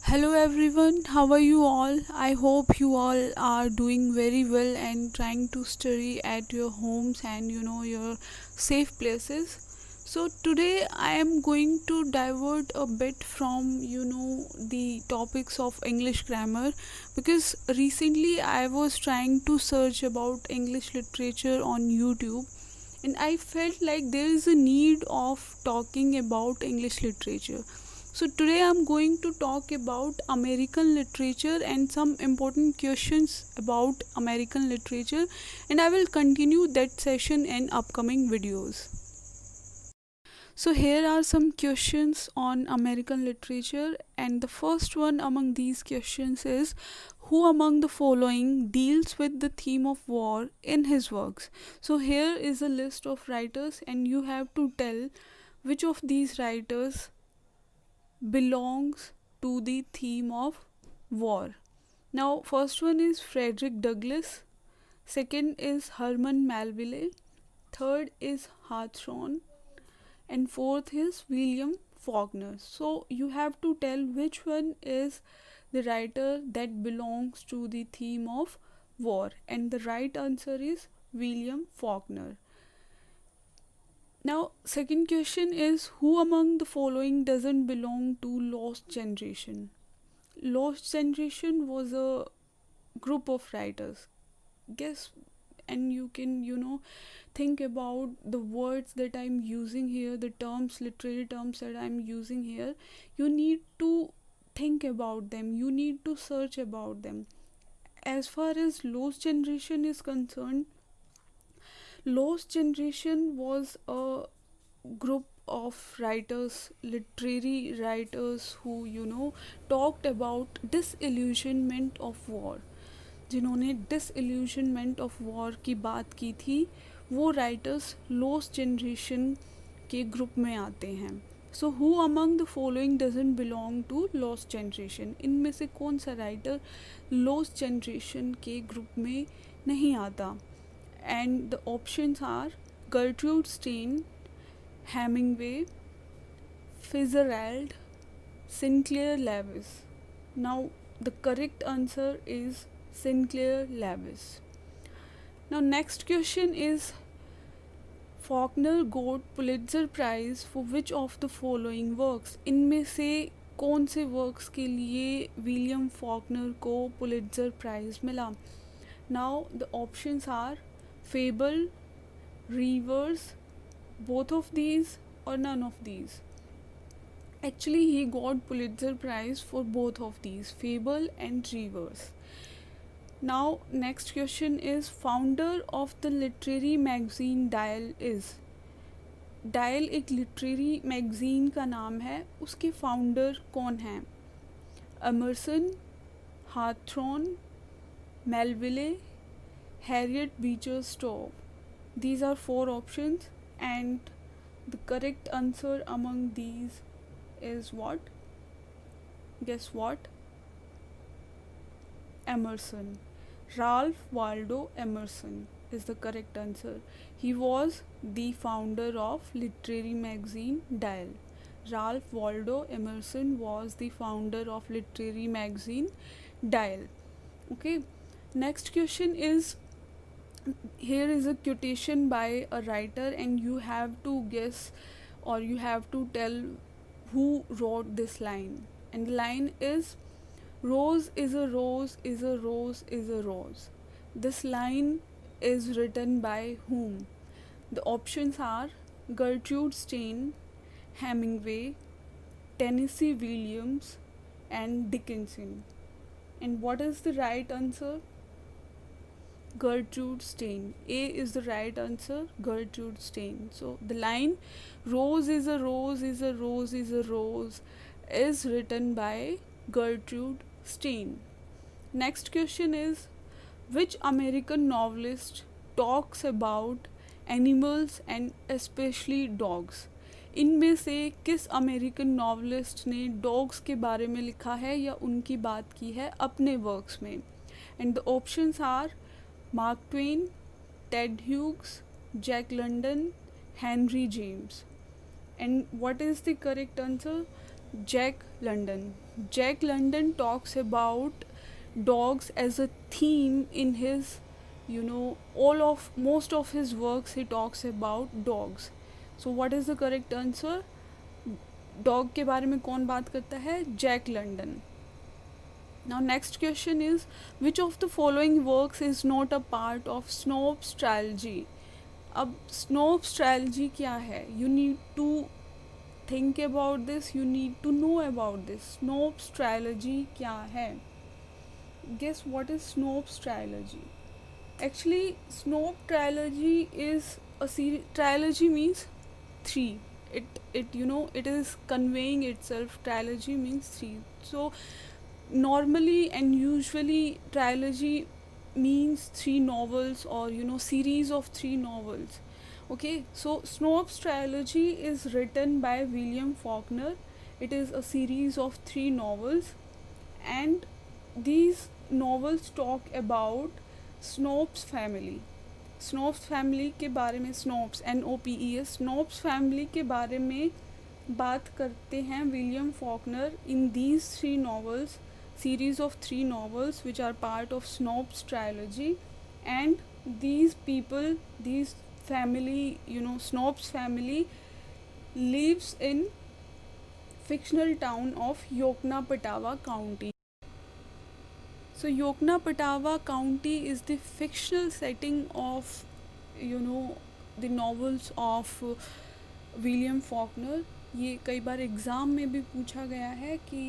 Hello everyone, how are you all? I hope you all are doing very well and trying to study at your homes and your safe places. So today I am going to divert a bit from the topics of English grammar because recently I was trying to search about English literature on YouTube and I felt like there is a need of talking about English literature. So today I'm going to talk about American literature and some important questions about American literature, and I will continue that session in upcoming videos. So here are some questions on American literature, and the first one among these questions is, who among the following deals with the theme of war in his works? So here is a list of writers and you have to tell which of these writers belongs to the theme of war. Now, first one is Frederick Douglass, second is Herman Melville, third is Hawthorne, and fourth is William Faulkner. So, you have to tell which one is the writer that belongs to the theme of war, and the right answer is William Faulkner. Now, second question is, who among the following doesn't belong to Lost Generation? Lost Generation was a group of writers. Guess, and you can, think about the words that I'm using here, the terms, literary terms that I'm using here. You need to think about them, you need to search about them. As far as Lost Generation is concerned, Lost Generation was a group of writers, literary writers who talked about disillusionment of war. जिन्होंने डिसइल्यूशनमेंट of war की बात की थी, वो writers lost generation के group में आते हैं. So who among the following doesn't belong to lost generation? इनमें से कौन सा राइटर लॉस्ट जनरेशन के ग्रुप में नहीं आता? And the options are Gertrude Stein, Hemingway, Fitzgerald, Sinclair Lewis. Now, the correct answer is Sinclair Lewis. Now, next question is, Faulkner got Pulitzer Prize for which of the following works? इनमें से कौन से works के लिए William Faulkner को Pulitzer prize मिला? Now, the options are Fable, Reavers, both of these, or none of these. Actually, he got Pulitzer Prize for both of these, Fable and Reavers. Now, next question is, founder of the literary magazine Dial is? Dial एक literary magazine का नाम है, उसके founder कौन हैं? Emerson, Hawthorne, Melville, Harriet Beecher Stowe. These are four options, and the correct answer among these is what? Guess what? Emerson. Ralph Waldo Emerson is the correct answer. He was the founder of literary magazine Dial. Ralph Waldo Emerson was the founder of literary magazine Dial. Okay, next question is, here is a quotation by a writer and you have to guess or you have to tell who wrote this line. And the line is, rose is a rose is a rose is a rose. This line is written by whom? The options are Gertrude Stein, Hemingway, Tennessee Williams, and Dickinson. And what is the right answer? Gertrude Stein. A is the right answer, Gertrude Stein. So the line, rose is a rose is a rose is a rose, is written by Gertrude Stein. Next question is, which American novelist talks about animals and especially dogs? इनमें से किस American novelist ने dogs के बारे में लिखा है या उनकी बात की है अपने वर्क्स में? And the options are Mark Twain, Ted Hughes, Jack London, Henry James. And what is the correct answer? Jack London. Jack London talks about dogs as a theme in his, all of most of his works he talks about dogs. So what is the correct answer? Dog के बारे में कौन बात करता है? Jack London. Now next question is, which of the following works is not a part of Snope's trilogy? अब Snope's trilogy क्या है? You need to think about this, you need to know about this. Snope's trilogy क्या है? Guess what is Snope's trilogy? Actually, Snope trilogy is a series. Trilogy means three. It is conveying itself. Trilogy means three. So normally and usually trilogy means three novels, or series of three novels. Okay, so Snope's trilogy is written by William Faulkner. It is a series of three novels, and these novels talk about Snope's family. Snopes family के बारे में, स्नोप्स NOPES, स्नोप्स family के बारे में बात करते हैं William Faulkner in these three novels, series of three novels which are part of Snope's trilogy. And these people, these family, Snope's family lives in fictional town of Yoknapatawpha County. So Yoknapatawpha County is the fictional setting of the novels of William Faulkner. ये कई बार exam में भी पूछा गया है कि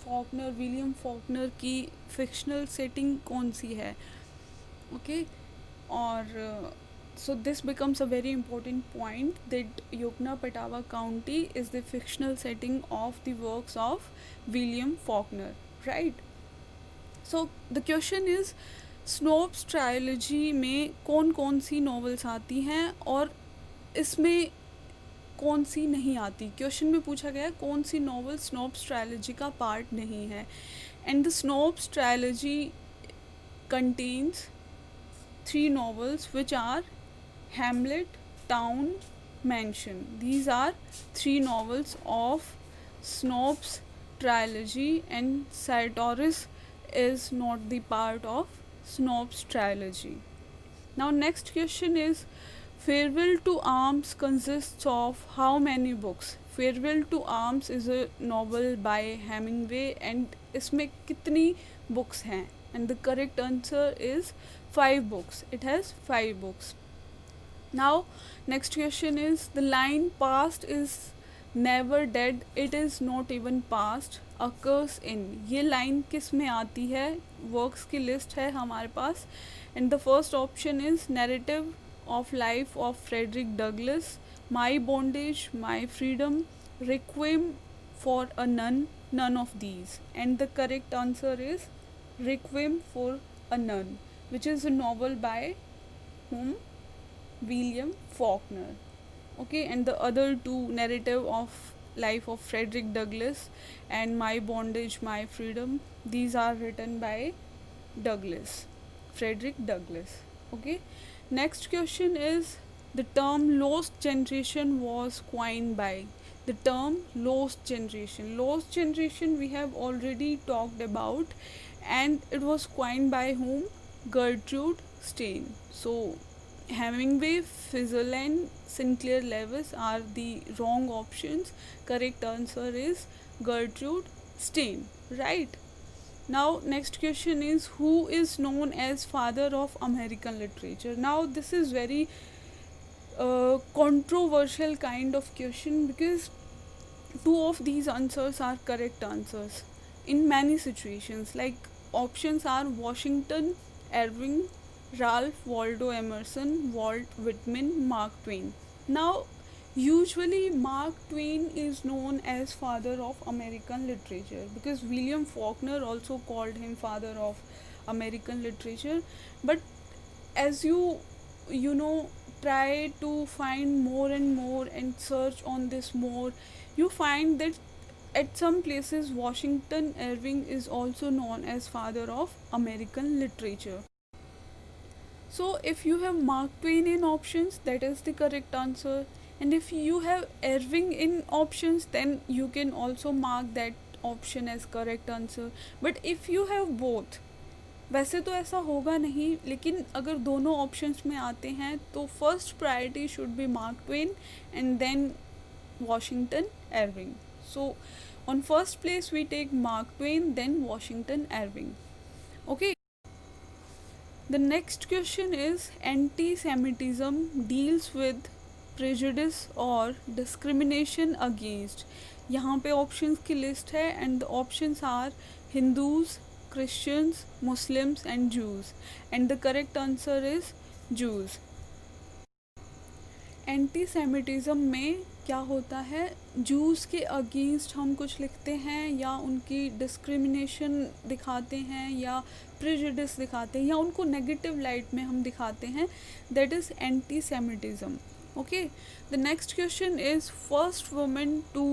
William Faulkner की fictional setting कौन सी है. ओके, और so this becomes a very important point that Yoknapatawpha County is the fictional setting of the works of William Faulkner, right? So the question is, Snope's trilogy में कौन कौन सी novels आती हैं और इसमें कौन सी नहीं आती. क्वेश्चन में पूछा गया कौन सी नॉवल स्नोप्स ट्रायलॉजी का पार्ट नहीं है. And the Snopes trilogy contains three novels which are Hamlet, Town, Mansion. These are three novels of Snope's trilogy, and Sartoris is not the part of Snope's trilogy. Now next question is, Farewell to Arms consists of how many books? Farewell to Arms is a novel by Hemingway, and इसमें कितनी books हैं? And the correct answer is 5 books. It has 5 books. Now next question is, the line past is never dead, it is not even past, occurs in. ये line किस में आती है? Works की list है हमारे पास, and the first option is Narrative of Life of Frederick Douglass, My Bondage, My Freedom, Requiem for a Nun, none of these. And the correct answer is Requiem for a Nun, which is a novel by whom? William Faulkner. Okay, and the other two, Narrative of Life of Frederick Douglass and My Bondage, My Freedom, these are written by Douglass, Frederick Douglass. Okay, next question is, the term lost generation was coined by. The term lost generation we have already talked about, and it was coined by whom? Gertrude Stein. So Hemingway, Fielding, Sinclair Lewis are the wrong options. Correct answer is Gertrude Stein, right? Now next question is, who is known as father of American literature? Now this is very controversial kind of question, because two of these answers are correct answers in many situations. Like options are Washington Irving, Ralph Waldo Emerson, Walt Whitman, Mark Twain. Now usually Mark Twain is known as father of American literature, because William Faulkner also called him father of American literature. But as you try to find more and more and search on this more, you find that at some places Washington Irving is also known as father of American literature. So if you have Mark Twain in options, that is the correct answer. And if you have Irving in options, then you can also mark that option as correct answer. But if you have both, वैसे तो ऐसा होगा नहीं, लेकिन अगर दोनों options में आते हैं तो first priority should be Mark Twain and then Washington Irving. So on first place we take Mark Twain, then Washington Irving. Okay. The next question is anti-Semitism deals with prejudice or discrimination against. यहाँ पे options की list है and the options are Hindus, Christians, Muslims and Jews, and the correct answer is Jews. एंटी-सेमिटिज़म में क्या होता है, juice के against हम कुछ लिखते हैं या उनकी डिस्क्रिमिनेशन दिखाते हैं या प्रेजुडिस दिखाते हैं या उनको नेगेटिव लाइट में हम दिखाते हैं, that is antisemitism. Okay. The next question is first women to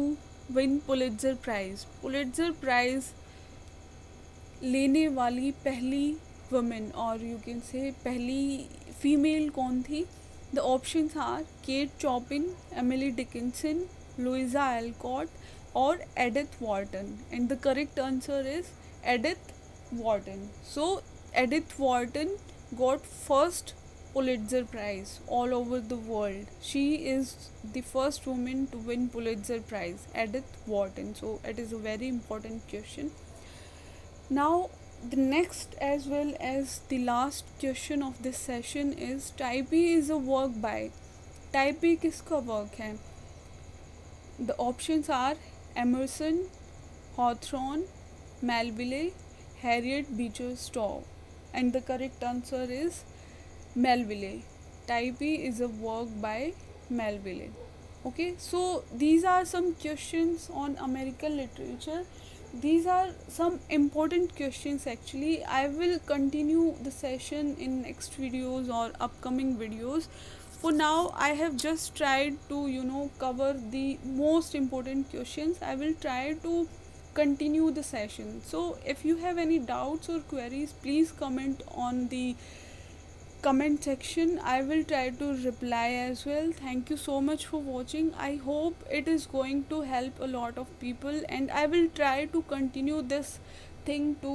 win Pulitzer prize. Pulitzer prize लेने वाली पहली वुमेन और यू कैन से पहली फीमेल कौन थी. The options are Kate Chopin, Emily Dickinson, Louisa Alcott or Edith Wharton, and the correct answer is Edith Wharton. So Edith Wharton got first Pulitzer Prize all over the world. She is the first woman to win Pulitzer Prize, Edith Wharton. So it is a very important question. Now the next as well as the last question of this session is type E is a work by. Type E किसका work है. The options are Emerson, Hawthorne, Melville, Harriet Beecher Stowe, and the correct answer is Melville. Type E is a work by Melville. Okay, so these are some questions on American literature. These are some important questions actually. I will continue the session in next videos or upcoming videos. For now I have just tried to cover the most important questions. I will try to continue the session. So if you have any doubts or queries, please comment on the comment section. I will try to reply as well. Thank you so much for watching. I hope it is going to help a lot of people, and I will try to continue this thing to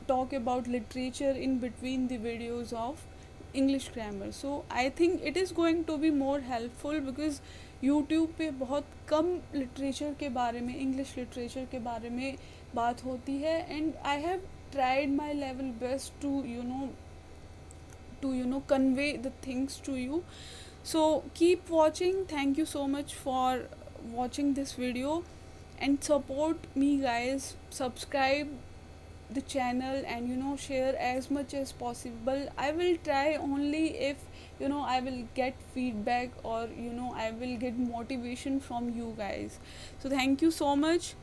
talk about literature in between the videos of English grammar. So I think it is going to be more helpful because YouTube पे बहुत कम literature के बारे में, English literature के बारे में बात होती है, and I have tried my level best to convey the things to you. So keep watching. Thank you so much for watching this video and support me guys. Subscribe the channel and share as much as possible. I will try only if I will get feedback or I will get motivation from you guys. So thank you so much.